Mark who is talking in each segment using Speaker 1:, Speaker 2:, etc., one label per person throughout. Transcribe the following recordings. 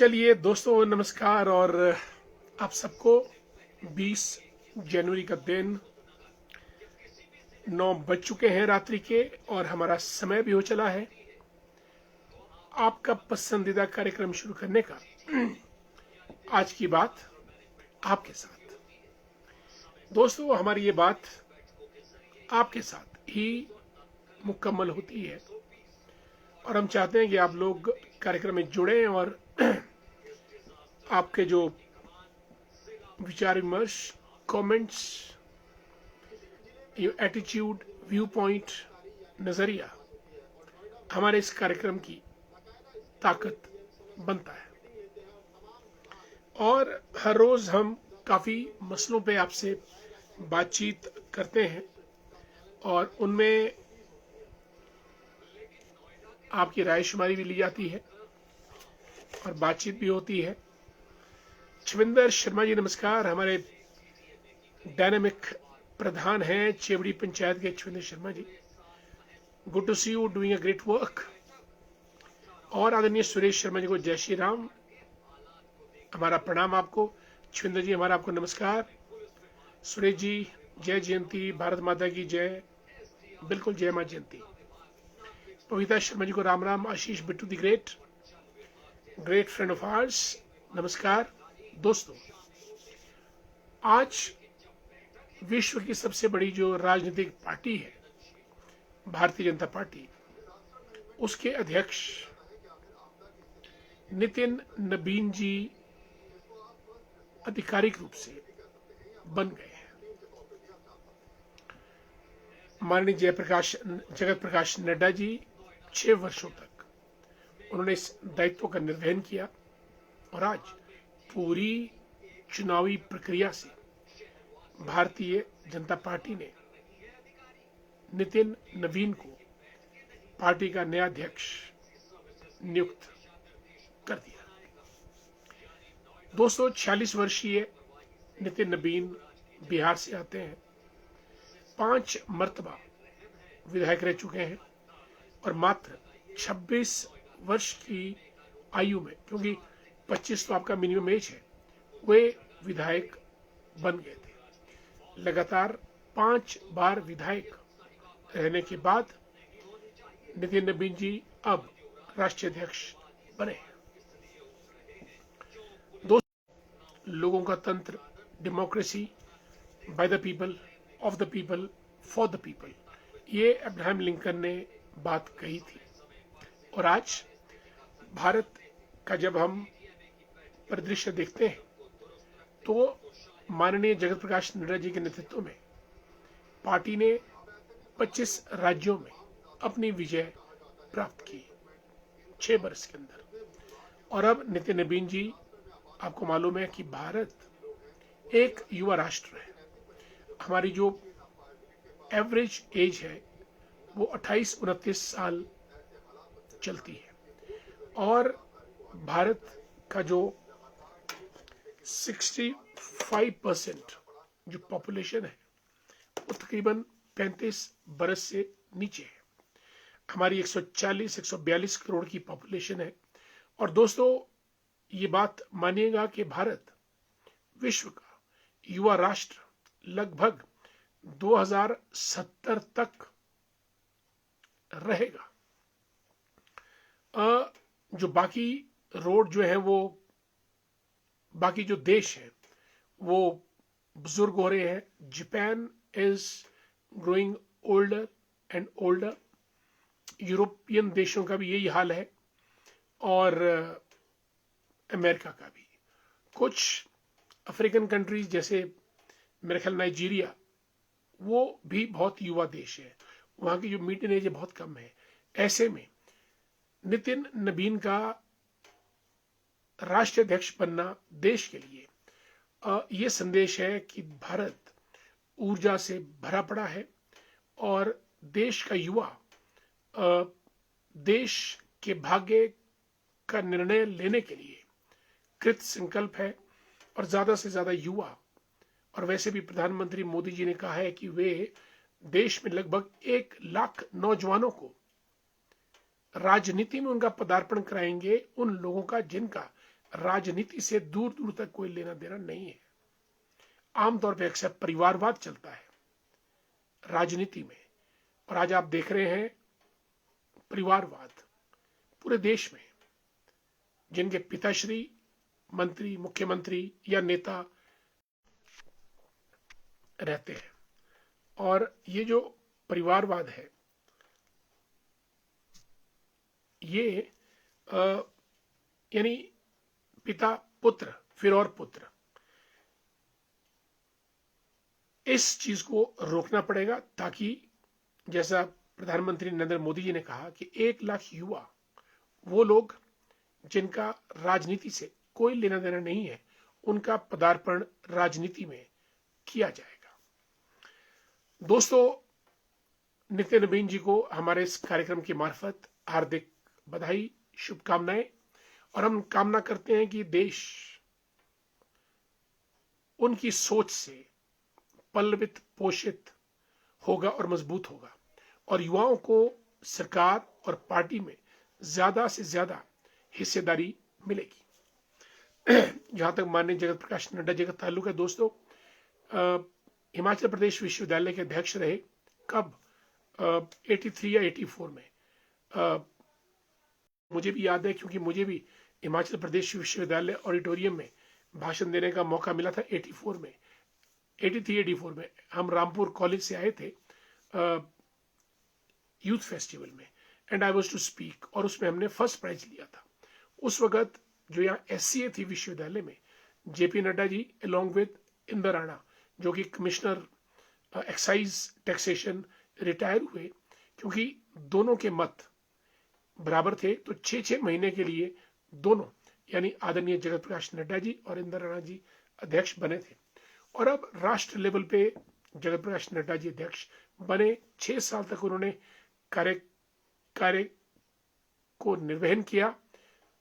Speaker 1: चलिए दोस्तों, नमस्कार। और आप सबको 20 जनवरी का दिन 9 बज चुके हैं रात्रि के, और हमारा समय भी हो चला है आपका पसंदीदा कार्यक्रम शुरू करने का। आज की बात आपके साथ। दोस्तों, हमारी ये बात आपके साथ ही मुकम्मल होती है, और हम चाहते हैं कि आप लोग कार्यक्रम में जुड़ें और आपके जो विचार विमर्श, कमेंट्स, ये एटीट्यूड, व्यू पॉइंट, नजरिया हमारे इस कार्यक्रम की ताकत बनता है। और हर रोज हम काफी मसलों पे आपसे बातचीत करते हैं, और उनमें आपकी राय शुमारी भी ली जाती है और बातचीत भी होती है। छविंदर शर्मा जी, नमस्कार। हमारे डायनामिक प्रधान हैं चेवड़ी पंचायत के Chhavinder Sharma ji. Good to see you doing a great work. और आदरणीय सुरेश शर्मा जी को जय श्री राम, हमारा प्रणाम आपको। छविंदर जी, हमारा आपको नमस्कार। सुरेश जी, जय जयंती, भारत माता की जय। बिल्कुल, जय मां जयंती। पविता शर्मा जी को Ram Ram. Ashish Bittu the great friend of ours, नमस्कार। दोस्तों, आज विश्व की सबसे बड़ी जो राजनीतिक पार्टी है, भारतीय जनता पार्टी, उसके अध्यक्ष नितिन नबीन जी आधिकारिक रूप से बन गए हैं। माननीय जगत प्रकाश नड्डा जी 6 वर्षों तक उन्होंने इस दायित्व का निर्वहन किया, और आज पूरी चुनावी प्रक्रिया से भारतीय जनता पार्टी ने नितिन नवीन को पार्टी का नया अध्यक्ष नियुक्त कर दिया। दोस्तों, 46 वर्षीय नितिन नवीन बिहार से आते हैं, 5 मर्तबा विधायक रह चुके हैं, और मात्र 26 वर्ष की आयु में, क्योंकि 25 तो आपका मिनिमम एज है, वे विधायक बन गए थे। लगातार 5 बार विधायक रहने के बाद नितिन नबीन जी अब राष्ट्रीय अध्यक्ष बने। लोगों का तंत्र, democracy, by the people, of the people, for the people, ये अब्राहम लिंकन ने बात कही थी। और आज भारत का जब हम परिदृश्य देखते हैं, तो माननीय जगत प्रकाश नड्डा जी के नेतृत्व में पार्टी ने 25 राज्यों में अपनी विजय प्राप्त की 6 वर्ष के अंदर। और अब नितिन नबीन जी, आपको मालूम है कि भारत एक युवा राष्ट्र है। हमारी जो एवरेज एज है वो 28-29 साल चलती है, और भारत का जो 65% जो पॉपुलेशन है वो तकरीबन 35 बरस से नीचे है। हमारी 140-142 करोड़ की पॉपुलेशन है। और दोस्तों, ये बात मानिएगा कि भारत विश्व का युवा राष्ट्र लगभग 2070 तक रहेगा। जो बाकी रोड जो है, वो बाकी जो देश है वो बुजुर्ग हो रहे हैं। Japan is growing older and older. European देशों का भी यही हाल है, और अमेरिका का भी। कुछ अफ्रीकन कंट्रीज जैसे मेरे ख्याल नाइजीरिया, वो भी बहुत युवा देश है, वहां की जो मीडियन एज बहुत कम है। ऐसे में नितिन नबीन का राष्ट्रीय अध्यक्ष बनना देश के लिए ये संदेश है कि भारत ऊर्जा से भरा पड़ा है, और देश का युवा देश के भाग्य का निर्णय लेने के लिए कृत संकल्प है। और ज्यादा से ज्यादा युवा, और वैसे भी प्रधानमंत्री मोदी जी ने कहा है कि वे देश में लगभग 1 लाख नौजवानों को राजनीति में उनका पदार्पण कराएंगे, उन लोगों का जिनका राजनीति से दूर दूर तक कोई लेना देना नहीं है। आमतौर पर अक्सर परिवारवाद चलता है राजनीति में, और आज आप देख रहे हैं परिवारवाद पूरे देश में। जिनके पिताश्री मंत्री, मुख्यमंत्री या नेता रहते हैं, और ये जो परिवारवाद है ये यानी पिता पुत्र फिर और पुत्र, इस चीज को रोकना पड़ेगा, ताकि जैसा प्रधानमंत्री नरेंद्र मोदी जी ने कहा कि 1 लाख युवा, वो लोग जिनका राजनीति से कोई लेना देना नहीं है, उनका पदार्पण राजनीति में किया जाएगा। दोस्तों, नित्य नवीन जी को हमारे इस कार्यक्रम की मार्फत हार्दिक बधाई, शुभकामनाएं, और हम कामना करते हैं कि देश उनकी सोच से पल्लवित, पोषित होगा और मजबूत होगा, और युवाओं को सरकार और पार्टी में ज्यादा से ज्यादा हिस्सेदारी मिलेगी। जहां तक माननीय जगत प्रकाश नड्डा जी का ताल्लुक है दोस्तों, हिमाचल प्रदेश विश्वविद्यालय के अध्यक्ष रहे कब, 83 या 84 में। मुझे भी याद है, क्योंकि मुझे भी हिमाचल प्रदेश विश्वविद्यालय ऑडिटोरियम में भाषण देने का मौका मिला था 84 में, 83-84 में। हम रामपुर कॉलेज से आए थे यूथ फेस्टिवल में, and I was to speak, और उसमें हमने फर्स्ट प्राइज लिया था। उस वक्त जो यहाँ SCA थी विश्वविद्यालय में, JP Nadda ji along with Inder Rana, जो कि कमिश्नर एक्साइज टैक्सेशन, रिटायर हुए, क्योंकि दोनों के मत बराबर थे, तो 6-6 महीने के लिए दोनों यानी आदरणीय जगत प्रकाश नड्डा जी और इंदर राणा जी अध्यक्ष बने थे। और अब राष्ट्र लेवल पे जगत प्रकाश नड्डा जी अध्यक्ष बने। 6 साल तक उन्होंने कार्य को निर्वहन किया।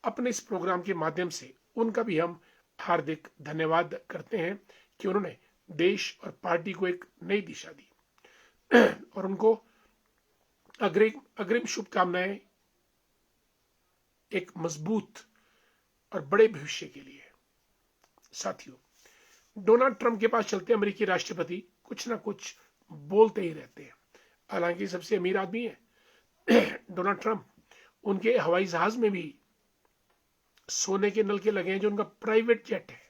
Speaker 1: अपने इस प्रोग्राम के माध्यम से उनका भी हम हार्दिक धन्यवाद करते हैं कि उन्होंने देश और पार्टी को एक नई दिशा दी, और उनको अग्रिम शुभकामनाएं एक मजबूत और बड़े भविष्य के लिए। साथियों, डोनाल्ड ट्रंप के पास चलते अमेरिकी राष्ट्रपति कुछ ना कुछ बोलते ही रहते हैं। हालांकि सबसे अमीर आदमी है डोनाल्ड ट्रंप, उनके हवाई जहाज में भी सोने के नलके लगे हैं, जो उनका प्राइवेट जेट है।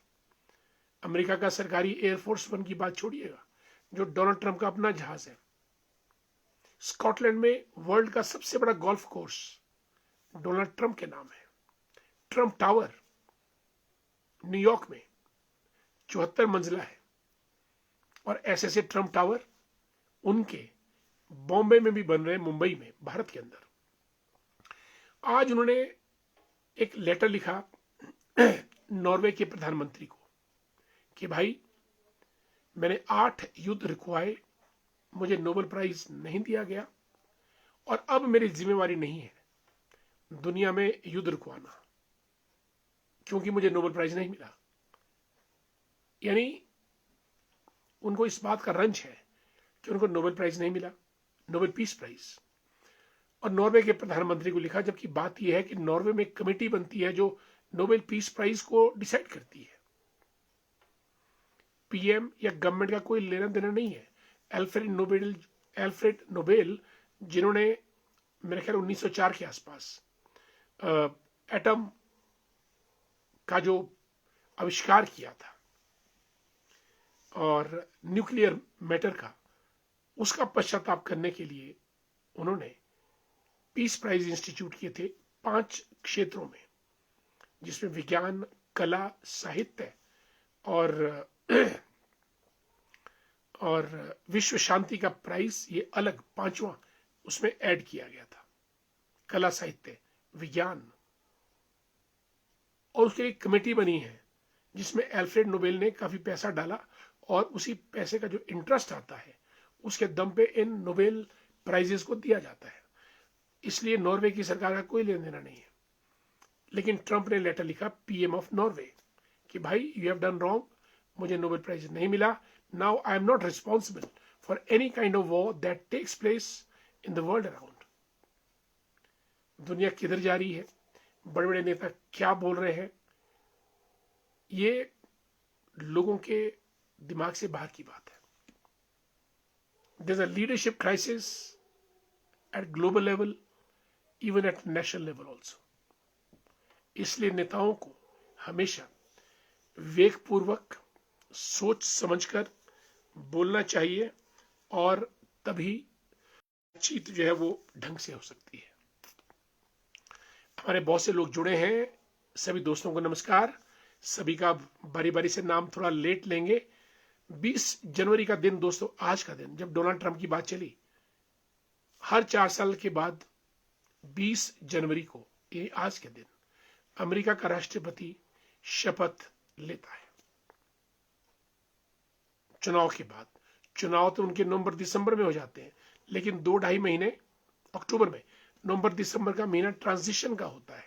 Speaker 1: अमेरिका का सरकारी एयरफोर्स 1 की बात छोड़िएगा, जो डोनाल्ड ट्रंप का अपना जहाज है। स्कॉटलैंड में वर्ल्ड का सबसे बड़ा गोल्फ कोर्स डोनाल्ड ट्रंप के नाम है। ट्रंप टावर न्यूयॉर्क में 74 मंजिला है, और ऐसे ट्रंप टावर उनके बॉम्बे में भी बन रहे हैं, मुंबई में, भारत के अंदर। आज उन्होंने एक लेटर लिखा नॉर्वे के प्रधानमंत्री को कि भाई, मैंने 8 युद्ध रुकवाए, मुझे नोबेल प्राइज नहीं दिया गया, और अब मेरी जिम्मेवारी नहीं है दुनिया में युद्ध रुकवाना, क्योंकि मुझे नोबेल प्राइज नहीं मिला। यानी उनको इस बात का रंज है कि उनको नोबेल प्राइज नहीं मिला, नोबेल पीस प्राइज। और नॉर्वे के प्रधानमंत्री को लिखा, जबकि बात यह है कि नॉर्वे में एक कमेटी बनती है जो नोबेल पीस प्राइज को डिसाइड करती है। PM या गवर्नमेंट का कोई लेना देना नहीं है। एल्फ्रेड नोबेल, जिन्होंने मेरे ख्याल 1904 के आसपास एटम का जो आविष्कार किया था और न्यूक्लियर मैटर का, उसका पश्चाताप करने के लिए उन्होंने पीस प्राइज इंस्टीट्यूट किए थे 5 क्षेत्रों में, जिसमें विज्ञान, कला, साहित्य और विश्व शांति का प्राइज, ये अलग 5वां उसमें ऐड किया गया था। कला, साहित्य, विज्ञान, और उसके लिए कमेटी बनी है जिसमें एल्फ्रेड नोबेल ने काफी पैसा डाला, और उसी पैसे का जो इंटरेस्ट आता है उसके दम पे इन नोबेल प्राइजेस को दिया जाता है। इसलिए नॉर्वे की सरकार का कोई लेना देना नहीं है। लेकिन ट्रंप ने लेटर लिखा PM ऑफ नॉर्वे कि भाई, यू हैव डन रॉन्ग, मुझे नोबेल प्राइज नहीं मिला। Now I am not responsible for any kind of war that takes place in the world around. दुनिया किधर जा रही है, बड़े बड़े नेता क्या बोल रहे हैं, ये लोगों के दिमाग से बाहर की बात है। There is a leadership crisis at global level, even at national level also. इसलिए नेताओं को हमेशा विवेकपूर्वक सोच समझकर बोलना चाहिए, और तभी बातचीत जो है वो ढंग से हो सकती है। हमारे बहुत से लोग जुड़े हैं, सभी दोस्तों को नमस्कार। सभी का बारी बारी से नाम थोड़ा लेट लेंगे। 20 जनवरी का दिन दोस्तों, आज का दिन जब डोनाल्ड ट्रंप की बात चली, हर 4 साल के बाद 20 जनवरी को, ये आज के दिन, अमेरिका का राष्ट्रपति शपथ लेता है। चुनाव के बाद, चुनाव तो उनके नवंबर दिसंबर में हो जाते हैं, लेकिन 2-2.5 महीने अक्टूबर में, नवंबर दिसंबर का महीना ट्रांजिशन का होता है,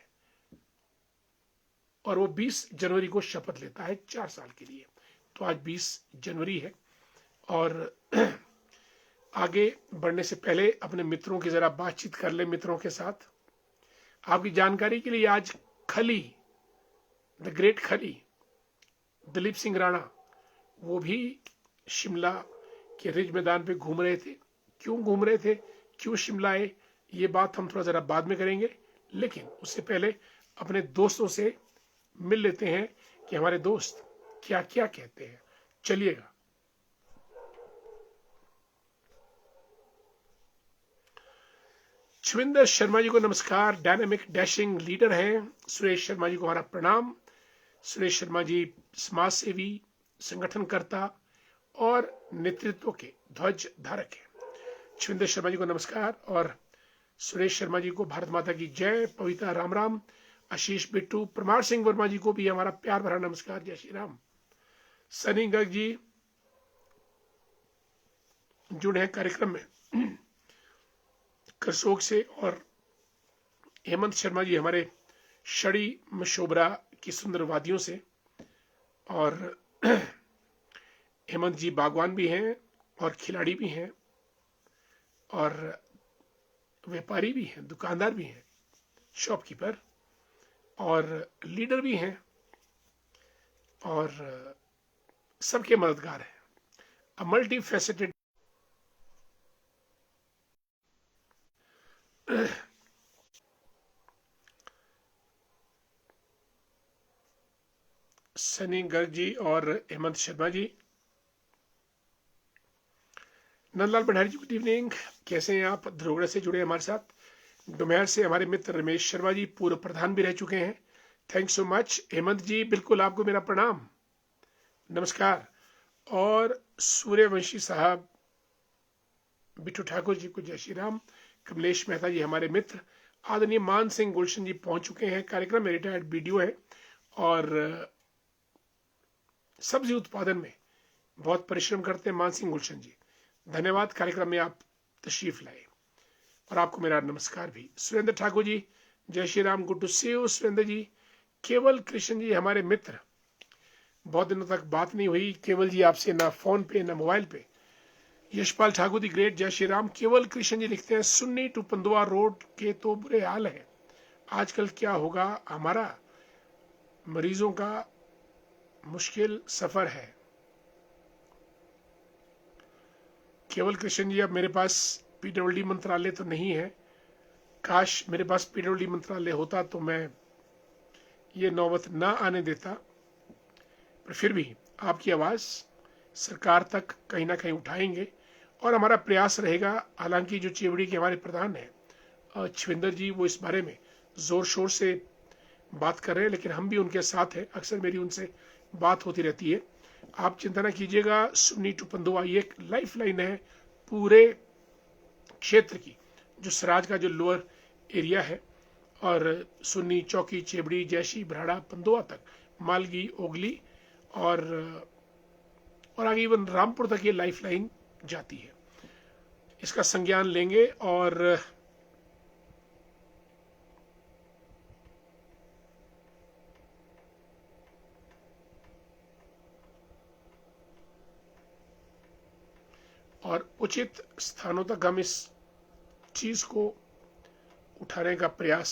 Speaker 1: और वो 20 जनवरी को शपथ लेता है 4 साल के लिए। तो आज 20 जनवरी है। और आगे बढ़ने से पहले अपने मित्रों की जरा बातचीत कर ले। मित्रों के साथ आपकी जानकारी के लिए, आज खली, द ग्रेट खली दिलीप सिंह राणा, वो भी शिमला के रिज मैदान पे घूम रहे थे। क्यों घूम रहे थे, क्यों शिमला आए, ये बात हम थोड़ा जरा बाद में करेंगे। लेकिन उससे पहले अपने दोस्तों से मिल लेते हैं कि हमारे दोस्त क्या क्या कहते हैं। चलिएगा। शिविंदर शर्मा जी को नमस्कार, डायनामिक डैशिंग लीडर हैं। सुरेश शर्मा जी को हमारा प्रणाम। सुरेश शर्मा जी समाज सेवी, संगठनकर्ता और नेतृत्व के ध्वज धारक हैं। शिविंदर शर्मा जी को नमस्कार, और सुरेश शर्मा जी को भारत माता की जय, पविता राम राम। आशीष बिट्टू, परमार सिंह वर्मा जी को भी हमारा प्यार भरा नमस्कार, जय श्री राम। सनी गर्ग जी जुड़े हैं कार्यक्रम में करसोग से, और हेमंत शर्मा जी हमारे शड़ी मशोबरा की सुंदर वादियों से। और हेमंत जी बागवान भी हैं, और खिलाड़ी भी हैं, और व्यापारी भी हैं, दुकानदार भी हैं, शॉपकीपर, और लीडर भी हैं, और सबके मददगार हैं। A multi faceted Sunny Garg ji और हेमंत शर्मा जी। नंदलाल भंडारी जी, गुड इवनिंग, कैसे हैं आप? धरोगड़ा से जुड़े हमारे साथ। डुमैर से हमारे मित्र रमेश शर्मा जी, पूर्व प्रधान भी रह चुके हैं, थैंक्स सो मच। हेमंत जी, बिल्कुल आपको मेरा प्रणाम, नमस्कार। और सूर्यवंशी साहब, बिट्टू ठाकुर जी को जय श्री राम। कमलेश मेहता जी हमारे मित्र। आदरणीय मान सिंह गुलशन जी पहुंच चुके हैं कार्यक्रम में, रिटायर्ड बीडीओ है, और सब्जी उत्पादन में बहुत परिश्रम करते हैं मान सिंह गुलशन जी। धन्यवाद, कार्यक्रम में आप तशरीफ लाए, और आपको मेरा नमस्कार भी। Surendra Thakur ji, Jai Shri Ram, good to see you Surendra ji. Keval Krishan जी हमारे मित्र, बहुत दिनों तक बात नहीं हुई केवल जी आपसे, ना फोन पे ना मोबाइल पे। यशपाल ठाकुर दी ग्रेट, जय श्री राम। केवल कृष्ण जी लिखते हैं, सुन्नी टू पंदुआ रोड के तो बुरे हाल है, आजकल क्या होगा हमारा, मरीजों का मुश्किल सफर है। केवल कृष्ण जी, अब मेरे पास पीडब्ल्यूडी मंत्रालय तो नहीं है, काश मेरे पास पीडब्ल्यूडी मंत्रालय होता तो मैं ये नौबत ना आने देता, पर फिर भी आपकी आवाज सरकार तक कहीं ना कहीं उठाएंगे, और हमारा प्रयास रहेगा। हालांकि जो चेवड़ी के हमारे प्रधान हैं छविंदर जी, वो इस बारे में जोर शोर से बात कर रहे हैं, लेकिन हम भी उनके साथ हैं, अक्सर मेरी उनसे बात होती रहती है। आप चिंता ना कीजिएगा। सुन्नी टू पंदुआ ये एक लाइफ लाइन है पूरे क्षेत्र की, जो सराज का जो लोअर एरिया है, और सुन्नी, चौकी, चेबड़ी, जैशी, भराड़ा, पंदुआ तक, मालगी, ओगली, और आगे इवन रामपुर तक ये लाइफ लाइन जाती है। इसका संज्ञान लेंगे, और उचित स्थानों तक हम इस चीज को उठाने का प्रयास